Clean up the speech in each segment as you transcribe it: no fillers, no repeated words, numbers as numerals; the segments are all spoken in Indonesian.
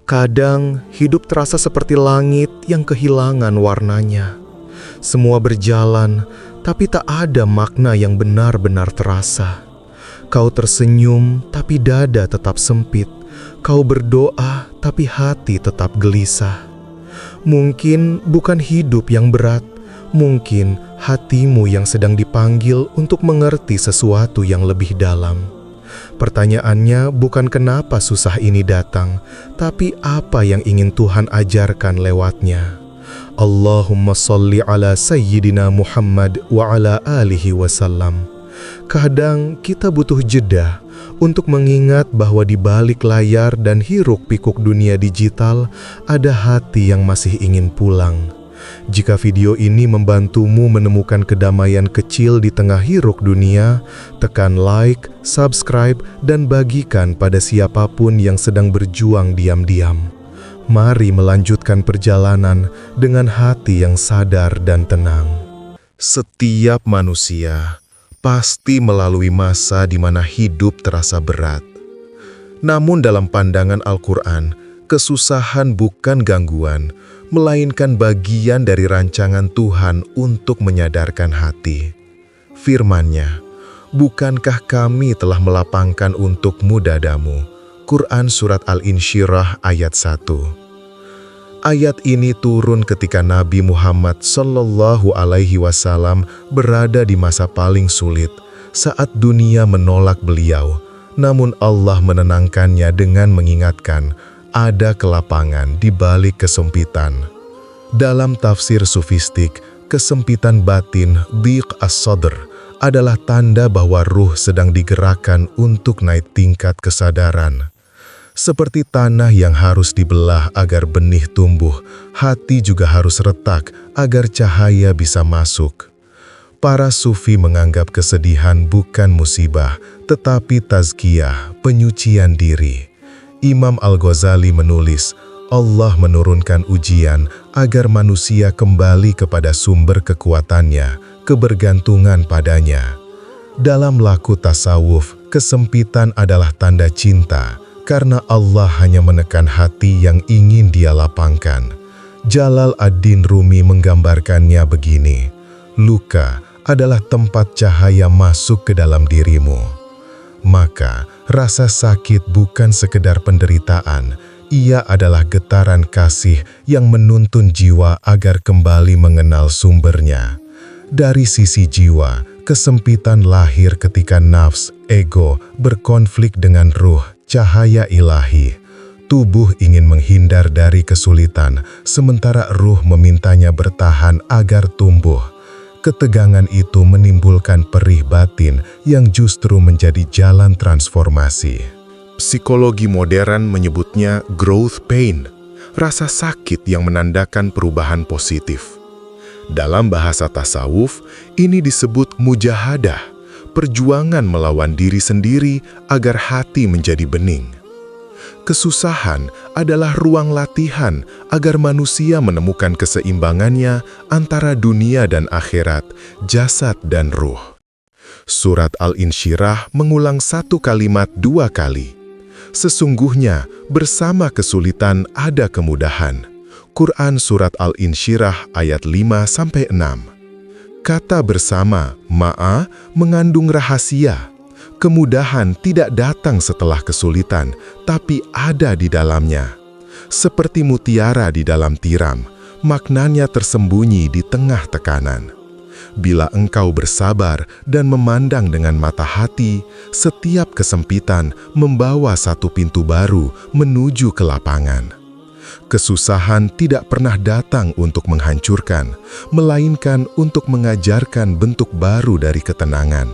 Kadang hidup terasa seperti langit yang kehilangan warnanya. Semua berjalan, tapi tak ada makna yang benar-benar terasa. Kau tersenyum, tapi dada tetap sempit. Kau berdoa, tapi hati tetap gelisah. Mungkin bukan hidup yang berat, mungkin hatimu yang sedang dipanggil untuk mengerti sesuatu yang lebih dalam. Pertanyaannya bukan kenapa susah ini datang, tapi apa yang ingin Tuhan ajarkan lewatnya. Allahumma sholli ala Sayyidina Muhammad wa ala alihi wasallam. Kadang kita butuh jeda untuk mengingat bahwa di balik layar dan hiruk-pikuk dunia digital ada hati yang masih ingin pulang. Jika video ini membantumu menemukan kedamaian kecil di tengah hiruk dunia, tekan like, subscribe, dan bagikan pada siapapun yang sedang berjuang diam-diam. Mari melanjutkan perjalanan dengan hati yang sadar dan tenang. Setiap manusia pasti melalui masa di mana hidup terasa berat. Namun dalam pandangan Al-Quran, kesusahan bukan gangguan, melainkan bagian dari rancangan Tuhan untuk menyadarkan hati. Firman-Nya, "Bukankah kami telah melapangkan untukmu dadamu?" Quran Surat Al-Insyirah ayat 1. Ayat ini turun ketika Nabi Muhammad Sallallahu Alaihi Wasallam berada di masa paling sulit, saat dunia menolak beliau. Namun Allah menenangkannya dengan mengingatkan, ada kelapangan di balik kesempitan. Dalam tafsir sufistik, kesempitan batin, dhiq as-sadr, adalah tanda bahwa ruh sedang digerakkan untuk naik tingkat kesadaran. Seperti tanah yang harus dibelah agar benih tumbuh, hati juga harus retak agar cahaya bisa masuk. Para sufi menganggap kesedihan bukan musibah, tetapi tazkiyah, penyucian diri. Imam Al-Ghazali menulis, Allah menurunkan ujian agar manusia kembali kepada sumber kekuatannya, kebergantungan padanya. Dalam laku tasawuf, kesempitan adalah tanda cinta, karena Allah hanya menekan hati yang ingin Dia lapangkan. Jalal ad-Din Rumi menggambarkannya begini, luka adalah tempat cahaya masuk ke dalam dirimu. Maka, rasa sakit bukan sekedar penderitaan, ia adalah getaran kasih yang menuntun jiwa agar kembali mengenal sumbernya. Dari sisi jiwa, kesempitan lahir ketika nafs, ego, berkonflik dengan ruh, cahaya ilahi. Tubuh ingin menghindar dari kesulitan, sementara ruh memintanya bertahan agar tumbuh. Ketegangan itu menimbulkan perih batin yang justru menjadi jalan transformasi. Psikologi modern menyebutnya growth pain, rasa sakit yang menandakan perubahan positif. Dalam bahasa tasawuf, ini disebut mujahadah, perjuangan melawan diri sendiri agar hati menjadi bening. Kesusahan adalah ruang latihan agar manusia menemukan keseimbangannya antara dunia dan akhirat, jasad dan ruh. Surat Al-Insyirah mengulang satu kalimat dua kali. Sesungguhnya bersama kesulitan ada kemudahan. Quran Surat Al-Insyirah ayat 5-6. Kata bersama, ma'a, mengandung rahasia. Kemudahan tidak datang setelah kesulitan, tapi ada di dalamnya. Seperti mutiara di dalam tiram, maknanya tersembunyi di tengah tekanan. Bila engkau bersabar dan memandang dengan mata hati, setiap kesempitan membawa satu pintu baru menuju ke lapangan. Kesusahan tidak pernah datang untuk menghancurkan, melainkan untuk mengajarkan bentuk baru dari ketenangan.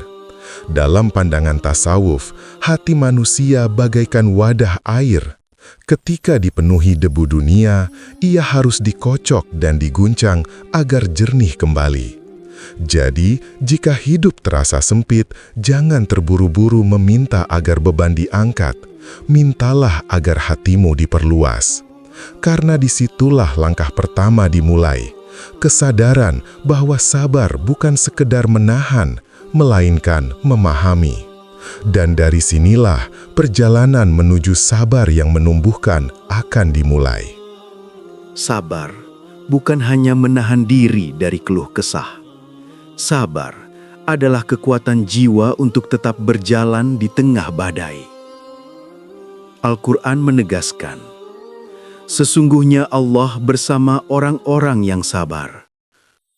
Dalam pandangan tasawuf, hati manusia bagaikan wadah air. Ketika dipenuhi debu dunia, ia harus dikocok dan diguncang agar jernih kembali. Jadi, jika hidup terasa sempit, jangan terburu-buru meminta agar beban diangkat. Mintalah agar hatimu diperluas. Karena disitulah langkah pertama dimulai. Kesadaran bahwa sabar bukan sekedar menahan, melainkan memahami. Dan dari sinilah perjalanan menuju sabar yang menumbuhkan akan dimulai. Sabar bukan hanya menahan diri dari keluh kesah. Sabar adalah kekuatan jiwa untuk tetap berjalan di tengah badai. Al-Quran menegaskan, sesungguhnya Allah bersama orang-orang yang sabar.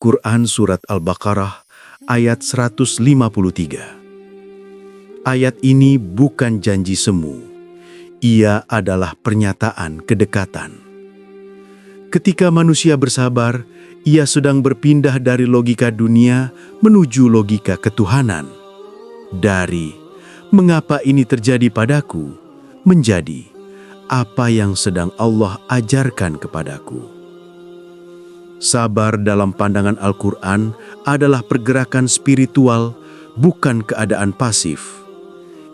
Quran Surat Al-Baqarah ayat 153. Ayat ini bukan janji semu. Ia adalah pernyataan kedekatan. Ketika manusia bersabar, ia sedang berpindah dari logika dunia menuju logika ketuhanan. Dari mengapa ini terjadi padaku, menjadi apa yang sedang Allah ajarkan kepadaku. Sabar dalam pandangan Al-Quran adalah pergerakan spiritual, bukan keadaan pasif.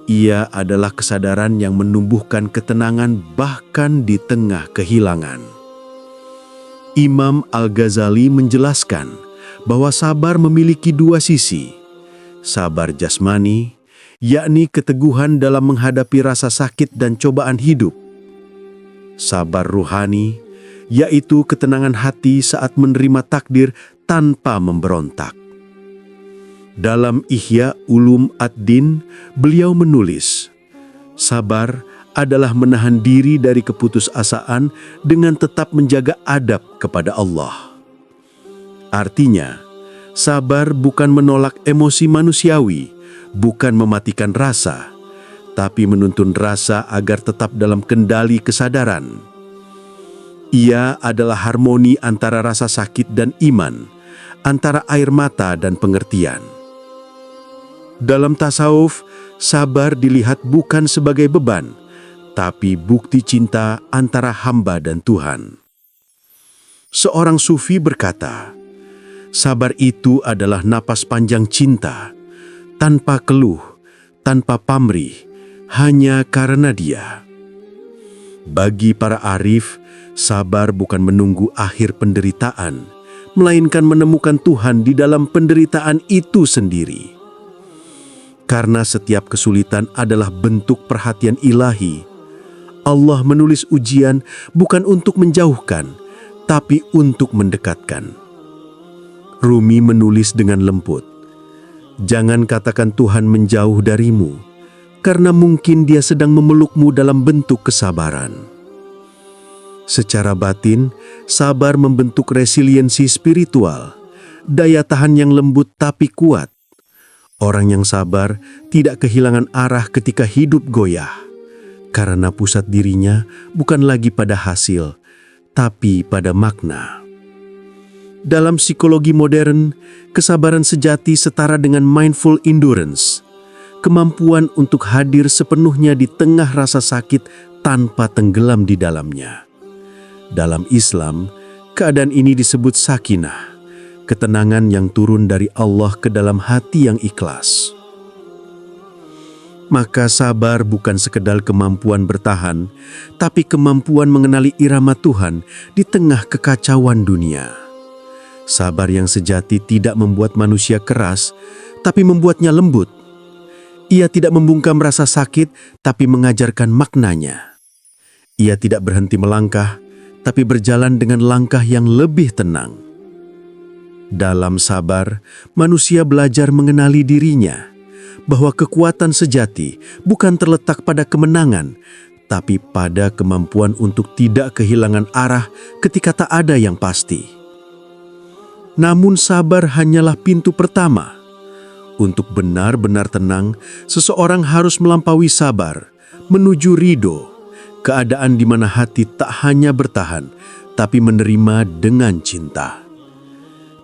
Ia adalah kesadaran yang menumbuhkan ketenangan bahkan di tengah kehilangan. Imam Al-Ghazali menjelaskan bahwa sabar memiliki dua sisi. Sabar jasmani, yakni keteguhan dalam menghadapi rasa sakit dan cobaan hidup. Sabar ruhani, yaitu ketenangan hati saat menerima takdir tanpa memberontak. Dalam Ihya Ulum Ad-Din, beliau menulis, sabar adalah menahan diri dari keputusasaan dengan tetap menjaga adab kepada Allah. Artinya, sabar bukan menolak emosi manusiawi, bukan mematikan rasa, tapi menuntun rasa agar tetap dalam kendali kesadaran. Ia adalah harmoni antara rasa sakit dan iman, antara air mata dan pengertian. Dalam tasawuf, sabar dilihat bukan sebagai beban, tapi bukti cinta antara hamba dan Tuhan. Seorang sufi berkata, sabar itu adalah napas panjang cinta, tanpa keluh, tanpa pamrih, hanya karena Dia. Bagi para arif, sabar bukan menunggu akhir penderitaan, melainkan menemukan Tuhan di dalam penderitaan itu sendiri. Karena setiap kesulitan adalah bentuk perhatian ilahi, Allah menulis ujian bukan untuk menjauhkan, tapi untuk mendekatkan. Rumi menulis dengan lembut, jangan katakan Tuhan menjauh darimu, karena mungkin Dia sedang memelukmu dalam bentuk kesabaran. Secara batin, sabar membentuk resiliensi spiritual, daya tahan yang lembut tapi kuat. Orang yang sabar tidak kehilangan arah ketika hidup goyah, karena pusat dirinya bukan lagi pada hasil, tapi pada makna. Dalam psikologi modern, kesabaran sejati setara dengan mindful endurance, kemampuan untuk hadir sepenuhnya di tengah rasa sakit tanpa tenggelam di dalamnya. Dalam Islam, keadaan ini disebut sakinah, ketenangan yang turun dari Allah ke dalam hati yang ikhlas. Maka sabar bukan sekedar kemampuan bertahan, tapi kemampuan mengenali irama Tuhan di tengah kekacauan dunia. Sabar yang sejati tidak membuat manusia keras, tapi membuatnya lembut. Ia tidak membungkam rasa sakit, tapi mengajarkan maknanya. Ia tidak berhenti melangkah, tapi berjalan dengan langkah yang lebih tenang. Dalam sabar, manusia belajar mengenali dirinya, bahwa kekuatan sejati bukan terletak pada kemenangan, tapi pada kemampuan untuk tidak kehilangan arah ketika tak ada yang pasti. Namun sabar hanyalah pintu pertama. Untuk benar-benar tenang, seseorang harus melampaui sabar, menuju ridho, keadaan di mana hati tak hanya bertahan, tapi menerima dengan cinta.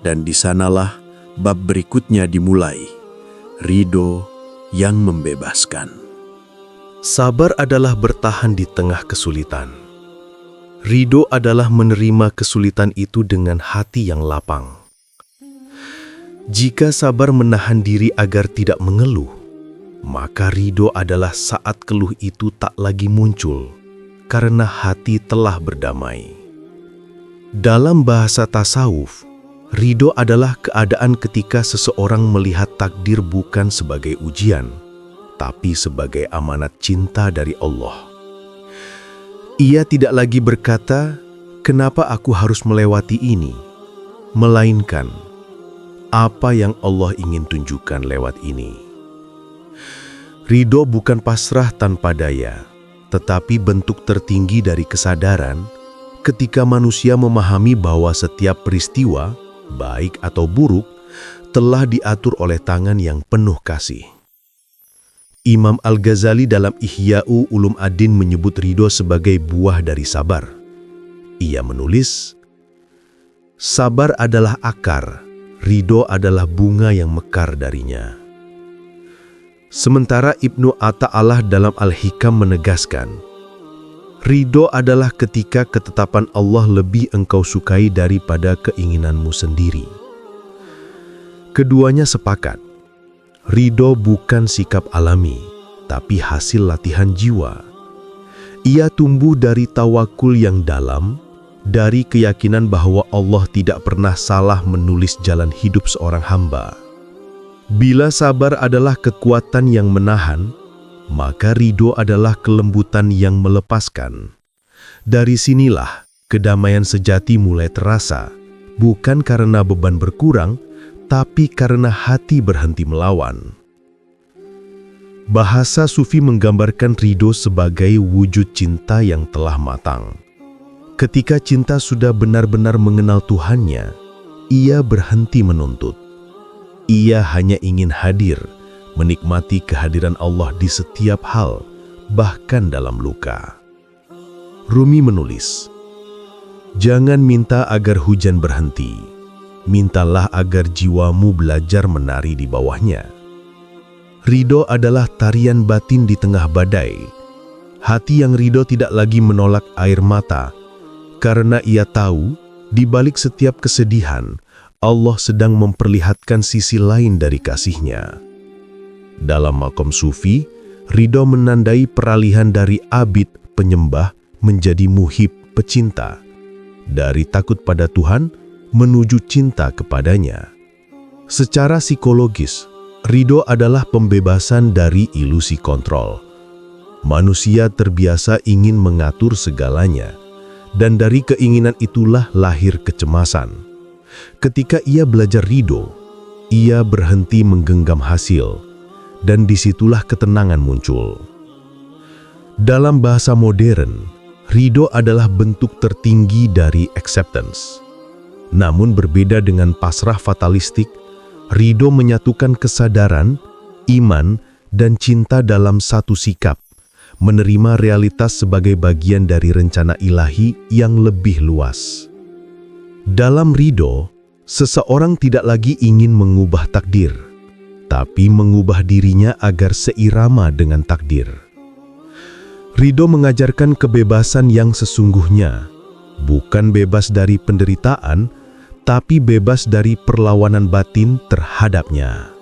Dan di sanalah bab berikutnya dimulai, ridho yang membebaskan. Sabar adalah bertahan di tengah kesulitan. Ridho adalah menerima kesulitan itu dengan hati yang lapang. Jika sabar menahan diri agar tidak mengeluh, maka ridho adalah saat keluh itu tak lagi muncul, karena hati telah berdamai. Dalam bahasa tasawuf, ridho adalah keadaan ketika seseorang melihat takdir bukan sebagai ujian, tapi sebagai amanat cinta dari Allah. Ia tidak lagi berkata, "Kenapa aku harus melewati ini?" Melainkan, apa yang Allah ingin tunjukkan lewat ini. Ridho bukan pasrah tanpa daya, tetapi bentuk tertinggi dari kesadaran ketika manusia memahami bahwa setiap peristiwa, baik atau buruk, telah diatur oleh tangan yang penuh kasih. Imam Al-Ghazali dalam Ihya'u Ulum Ad-Din menyebut ridho sebagai buah dari sabar. Ia menulis, "Sabar adalah akar, ridho adalah bunga yang mekar darinya." Sementara Ibnu Ata'alah dalam Al-Hikam menegaskan, ridho adalah ketika ketetapan Allah lebih engkau sukai daripada keinginanmu sendiri. Keduanya sepakat, ridho bukan sikap alami, tapi hasil latihan jiwa. Ia tumbuh dari tawakul yang dalam, dari keyakinan bahwa Allah tidak pernah salah menulis jalan hidup seorang hamba. Bila sabar adalah kekuatan yang menahan, maka ridho adalah kelembutan yang melepaskan. Dari sinilah kedamaian sejati mulai terasa, bukan karena beban berkurang, tapi karena hati berhenti melawan. Bahasa Sufi menggambarkan ridho sebagai wujud cinta yang telah matang. Ketika cinta sudah benar-benar mengenal Tuhannya, ia berhenti menuntut. Ia hanya ingin hadir, menikmati kehadiran Allah di setiap hal, bahkan dalam luka. Rumi menulis, "Jangan minta agar hujan berhenti, mintalah agar jiwamu belajar menari di bawahnya." Ridho adalah tarian batin di tengah badai. Hati yang ridho tidak lagi menolak air mata, karena ia tahu, di balik setiap kesedihan, Allah sedang memperlihatkan sisi lain dari kasih-Nya. Dalam makom sufi, ridho menandai peralihan dari abid, penyembah, menjadi muhib, pecinta. Dari takut pada Tuhan, menuju cinta kepadanya. Secara psikologis, ridho adalah pembebasan dari ilusi kontrol. Manusia terbiasa ingin mengatur segalanya, dan dari keinginan itulah lahir kecemasan. Ketika ia belajar ridho, ia berhenti menggenggam hasil, dan disitulah ketenangan muncul. Dalam bahasa modern, ridho adalah bentuk tertinggi dari acceptance. Namun berbeda dengan pasrah fatalistik, ridho menyatukan kesadaran, iman, dan cinta dalam satu sikap, menerima realitas sebagai bagian dari rencana ilahi yang lebih luas. Dalam ridho, seseorang tidak lagi ingin mengubah takdir, tapi mengubah dirinya agar seirama dengan takdir. Ridho mengajarkan kebebasan yang sesungguhnya, bukan bebas dari penderitaan, tapi bebas dari perlawanan batin terhadapnya.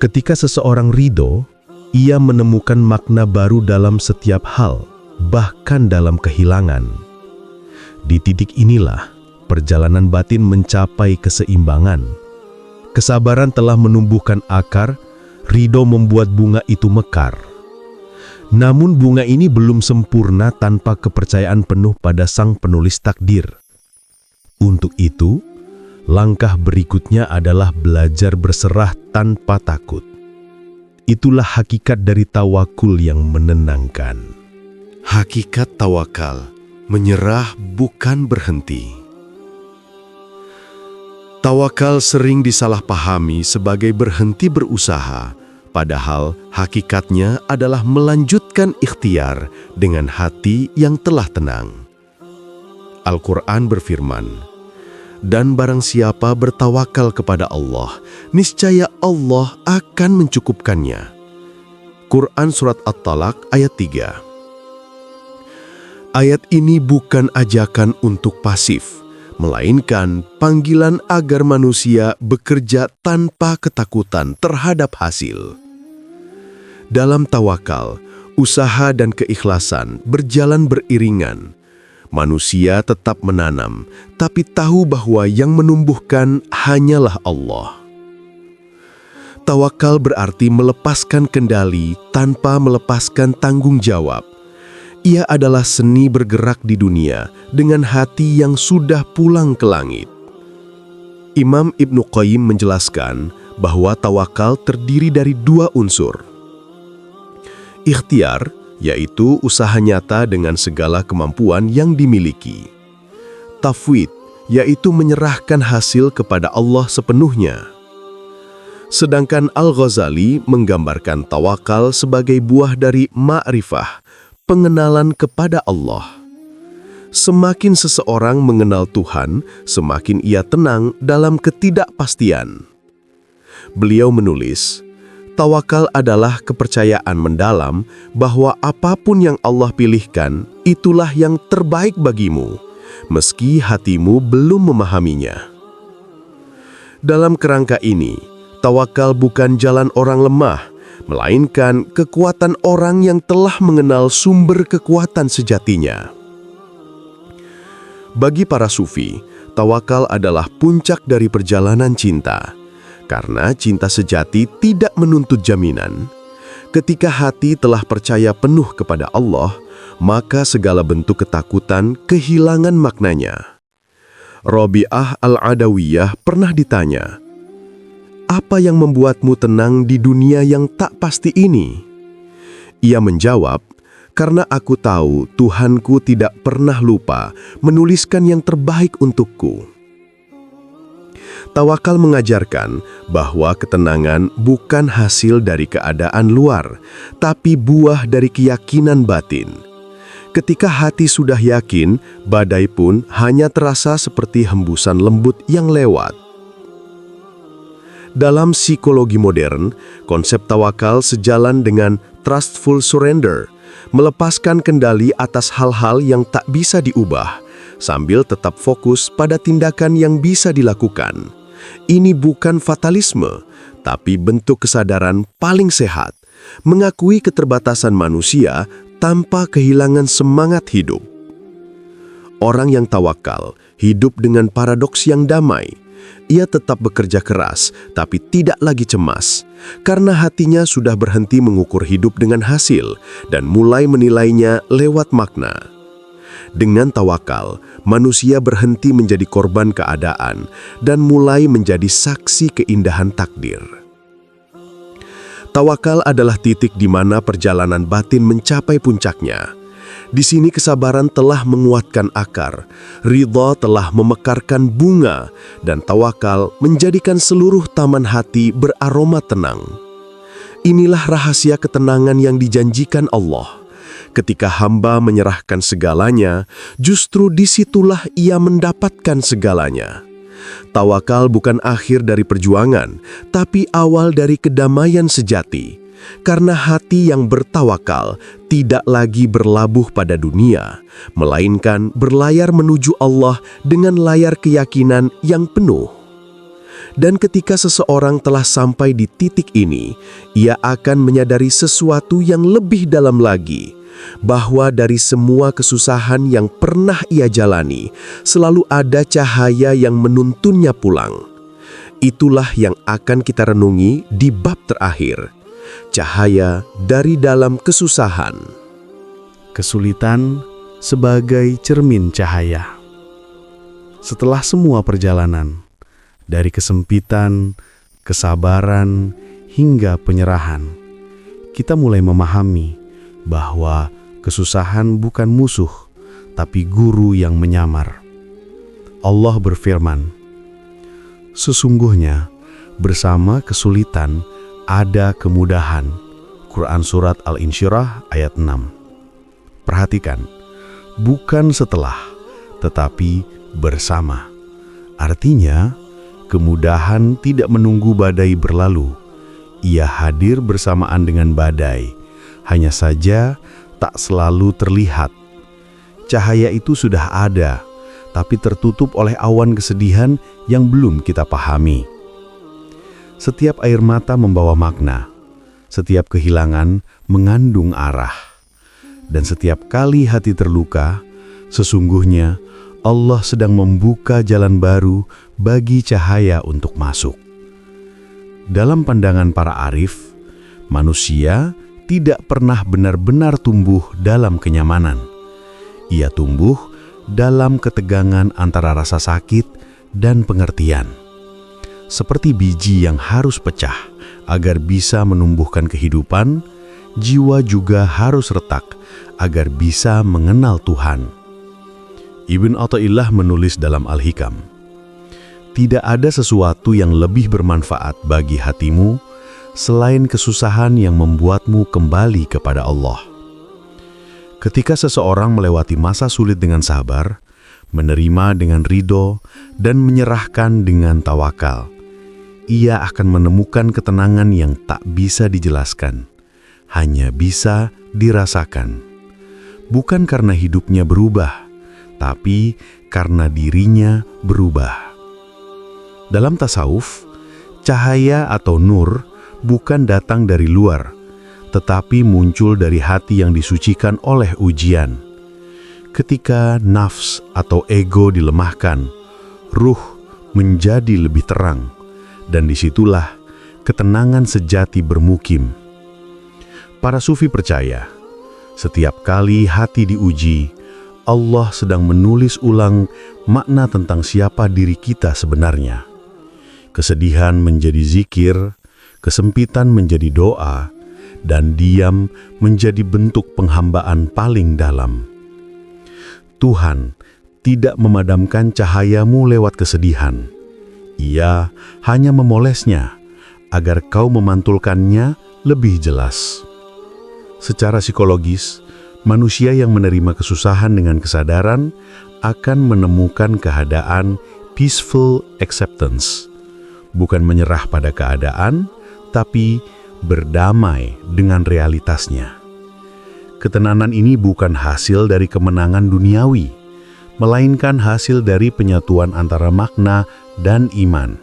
Ketika seseorang ridho, ia menemukan makna baru dalam setiap hal, bahkan dalam kehilangan. Di titik inilah, perjalanan batin mencapai keseimbangan. Kesabaran telah menumbuhkan akar, ridho membuat bunga itu mekar. Namun bunga ini belum sempurna tanpa kepercayaan penuh pada Sang Penulis Takdir. Untuk itu, langkah berikutnya adalah belajar berserah tanpa takut. Itulah hakikat dari tawakul yang menenangkan. Hakikat tawakal, menyerah bukan berhenti. Tawakal sering disalahpahami sebagai berhenti berusaha, padahal hakikatnya adalah melanjutkan ikhtiar dengan hati yang telah tenang. Al-Quran berfirman, "Dan barang siapa bertawakal kepada Allah, niscaya Allah akan mencukupkannya." Quran Surat At-Talaq ayat 3. Ayat ini bukan ajakan untuk pasif, melainkan panggilan agar manusia bekerja tanpa ketakutan terhadap hasil. Dalam tawakal, usaha dan keikhlasan berjalan beriringan. Manusia tetap menanam, tapi tahu bahwa yang menumbuhkan hanyalah Allah. Tawakal berarti melepaskan kendali tanpa melepaskan tanggung jawab. Ia adalah seni bergerak di dunia dengan hati yang sudah pulang ke langit. Imam Ibnu Qayyim menjelaskan bahwa tawakal terdiri dari dua unsur. Ikhtiar, yaitu usaha nyata dengan segala kemampuan yang dimiliki. Tafwid, yaitu menyerahkan hasil kepada Allah sepenuhnya. Sedangkan Al-Ghazali menggambarkan tawakal sebagai buah dari ma'rifah, pengenalan kepada Allah. Semakin seseorang mengenal Tuhan, semakin ia tenang dalam ketidakpastian. Beliau menulis, tawakal adalah kepercayaan mendalam bahwa apapun yang Allah pilihkan, itulah yang terbaik bagimu, meski hatimu belum memahaminya. Dalam kerangka ini, tawakal bukan jalan orang lemah, melainkan kekuatan orang yang telah mengenal sumber kekuatan sejatinya. Bagi para sufi, tawakal adalah puncak dari perjalanan cinta, karena cinta sejati tidak menuntut jaminan. Ketika hati telah percaya penuh kepada Allah, maka segala bentuk ketakutan kehilangan maknanya. Rabi'ah Al-Adawiyah pernah ditanya, "Apa yang membuatmu tenang di dunia yang tak pasti ini?" Ia menjawab, "Karena aku tahu Tuhanku tidak pernah lupa menuliskan yang terbaik untukku." Tawakal mengajarkan bahwa ketenangan bukan hasil dari keadaan luar, tapi buah dari keyakinan batin. Ketika hati sudah yakin, badai pun hanya terasa seperti hembusan lembut yang lewat. Dalam psikologi modern, konsep tawakal sejalan dengan trustful surrender, melepaskan kendali atas hal-hal yang tak bisa diubah, sambil tetap fokus pada tindakan yang bisa dilakukan. Ini bukan fatalisme, tapi bentuk kesadaran paling sehat, mengakui keterbatasan manusia tanpa kehilangan semangat hidup. Orang yang tawakal hidup dengan paradoks yang damai. Ia tetap bekerja keras, tapi tidak lagi cemas, karena hatinya sudah berhenti mengukur hidup dengan hasil dan mulai menilainya lewat makna. Dengan tawakal, manusia berhenti menjadi korban keadaan dan mulai menjadi saksi keindahan takdir. Tawakal adalah titik di mana perjalanan batin mencapai puncaknya. Di sini kesabaran telah menguatkan akar, ridha telah memekarkan bunga, dan tawakal menjadikan seluruh taman hati beraroma tenang. Inilah rahasia ketenangan yang dijanjikan Allah. Ketika hamba menyerahkan segalanya, justru disitulah ia mendapatkan segalanya. Tawakal bukan akhir dari perjuangan, tapi awal dari kedamaian sejati. Karena hati yang bertawakal tidak lagi berlabuh pada dunia, melainkan berlayar menuju Allah dengan layar keyakinan yang penuh. Dan ketika seseorang telah sampai di titik ini, ia akan menyadari sesuatu yang lebih dalam lagi, bahwa dari semua kesusahan yang pernah ia jalani, selalu ada cahaya yang menuntunnya pulang. Itulah yang akan kita renungi di bab terakhir. Cahaya dari dalam kesusahan. Kesulitan sebagai cermin cahaya. Setelah semua perjalanan, dari kesempitan, kesabaran, hingga penyerahan, kita mulai memahami bahwa kesusahan bukan musuh, tapi guru yang menyamar. Allah berfirman, "Sesungguhnya bersama kesulitan ada kemudahan." Quran Surat Al-Insyirah ayat 6. Perhatikan, bukan setelah, tetapi bersama. Artinya, kemudahan tidak menunggu badai berlalu. Ia hadir bersamaan dengan badai, hanya saja tak selalu terlihat. Cahaya itu sudah ada, tapi tertutup oleh awan kesedihan yang belum kita pahami. Setiap air mata membawa makna, setiap kehilangan mengandung arah. Dan setiap kali hati terluka, sesungguhnya Allah sedang membuka jalan baru bagi cahaya untuk masuk. Dalam pandangan para arif, manusia tidak pernah benar-benar tumbuh dalam kenyamanan. Ia tumbuh dalam ketegangan antara rasa sakit dan pengertian. Seperti biji yang harus pecah agar bisa menumbuhkan kehidupan, jiwa juga harus retak agar bisa mengenal Tuhan. Ibn Athaillah menulis dalam Al-Hikam, "Tidak ada sesuatu yang lebih bermanfaat bagi hatimu selain kesusahan yang membuatmu kembali kepada Allah." Ketika seseorang melewati masa sulit dengan sabar, menerima dengan ridho, dan menyerahkan dengan tawakal, ia akan menemukan ketenangan yang tak bisa dijelaskan, hanya bisa dirasakan. Bukan karena hidupnya berubah, tapi karena dirinya berubah. Dalam tasawuf, cahaya atau nur bukan datang dari luar, tetapi muncul dari hati yang disucikan oleh ujian. Ketika nafs atau ego dilemahkan, ruh menjadi lebih terang, dan disitulah ketenangan sejati bermukim. Para sufi percaya, setiap kali hati diuji, Allah sedang menulis ulang makna tentang siapa diri kita sebenarnya. Kesedihan menjadi zikir, kesempitan menjadi doa, dan diam menjadi bentuk penghambaan paling dalam. Tuhan tidak memadamkan cahayamu lewat kesedihan. Ia hanya memolesnya agar kau memantulkannya lebih jelas. Secara psikologis, manusia yang menerima kesusahan dengan kesadaran akan menemukan keadaan peaceful acceptance. Bukan menyerah pada keadaan, tapi berdamai dengan realitasnya. Ketenangan ini bukan hasil dari kemenangan duniawi, melainkan hasil dari penyatuan antara makna dan iman.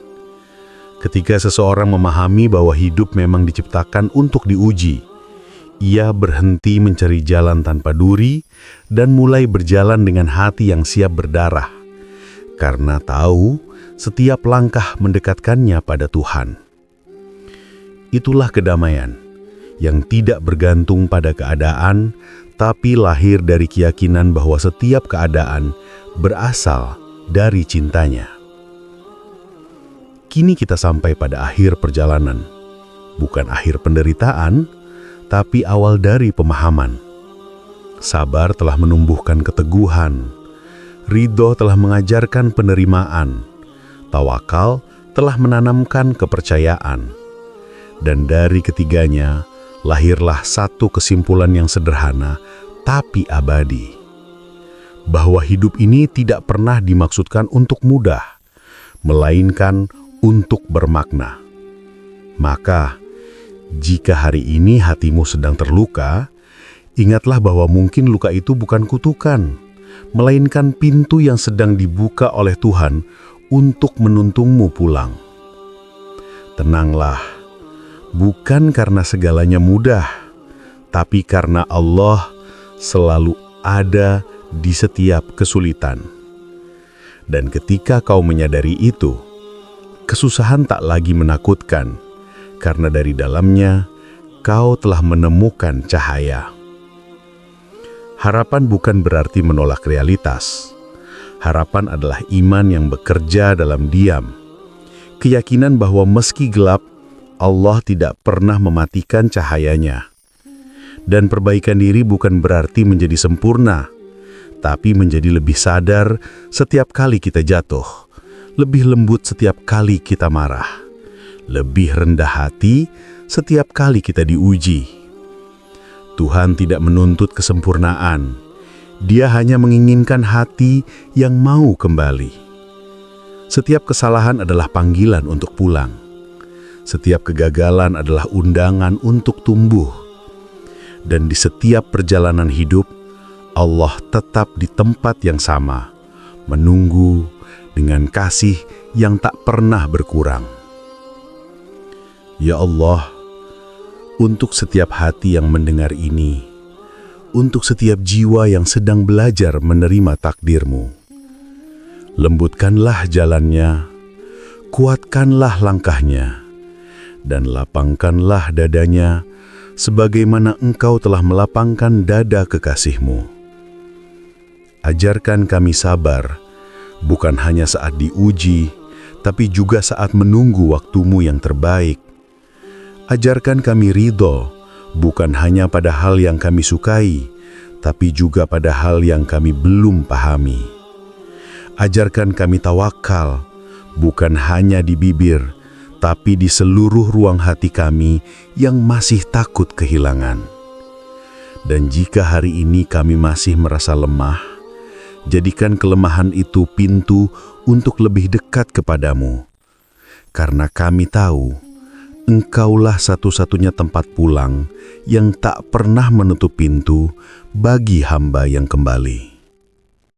Ketika seseorang memahami bahwa hidup memang diciptakan untuk diuji, ia berhenti mencari jalan tanpa duri dan mulai berjalan dengan hati yang siap berdarah, karena tahu setiap langkah mendekatkannya pada Tuhan. Itulah kedamaian yang tidak bergantung pada keadaan, tapi lahir dari keyakinan bahwa setiap keadaan berasal dari cintanya. Kini kita sampai pada akhir perjalanan, bukan akhir penderitaan, tapi awal dari pemahaman. Sabar telah menumbuhkan keteguhan, ridho telah mengajarkan penerimaan, tawakal telah menanamkan kepercayaan. Dan dari ketiganya, lahirlah satu kesimpulan yang sederhana, tapi abadi. Bahwa hidup ini tidak pernah dimaksudkan untuk mudah, melainkan untuk bermakna. Maka, jika hari ini hatimu sedang terluka, ingatlah bahwa mungkin luka itu bukan kutukan, melainkan pintu yang sedang dibuka oleh Tuhan untuk menuntungmu pulang. Tenanglah. Bukan karena segalanya mudah, tapi karena Allah selalu ada di setiap kesulitan. Dan ketika kau menyadari itu, kesusahan tak lagi menakutkan, karena dari dalamnya kau telah menemukan cahaya. Harapan bukan berarti menolak realitas. Harapan adalah iman yang bekerja dalam diam. Keyakinan bahwa meski gelap, Allah tidak pernah mematikan cahayanya. Dan perbaikan diri bukan berarti menjadi sempurna, tapi menjadi lebih sadar setiap kali kita jatuh, lebih lembut setiap kali kita marah, lebih rendah hati setiap kali kita diuji. Tuhan tidak menuntut kesempurnaan, Dia hanya menginginkan hati yang mau kembali. Setiap kesalahan adalah panggilan untuk pulang. Setiap kegagalan adalah undangan untuk tumbuh. Dan di setiap perjalanan hidup, Allah tetap di tempat yang sama, menunggu dengan kasih yang tak pernah berkurang. Ya Allah, untuk setiap hati yang mendengar ini, untuk setiap jiwa yang sedang belajar menerima takdir-Mu, lembutkanlah jalannya, kuatkanlah langkahnya, dan lapangkanlah dadanya, sebagaimana Engkau telah melapangkan dada kekasih-Mu. Ajarkan kami sabar, bukan hanya saat diuji, tapi juga saat menunggu waktu-Mu yang terbaik. Ajarkan kami ridho, bukan hanya pada hal yang kami sukai, tapi juga pada hal yang kami belum pahami. Ajarkan kami tawakal, bukan hanya di bibir, tapi di seluruh ruang hati kami yang masih takut kehilangan. Dan jika hari ini kami masih merasa lemah, jadikan kelemahan itu pintu untuk lebih dekat kepadamu. Karena kami tahu, Engkaulah satu-satunya tempat pulang yang tak pernah menutup pintu bagi hamba yang kembali.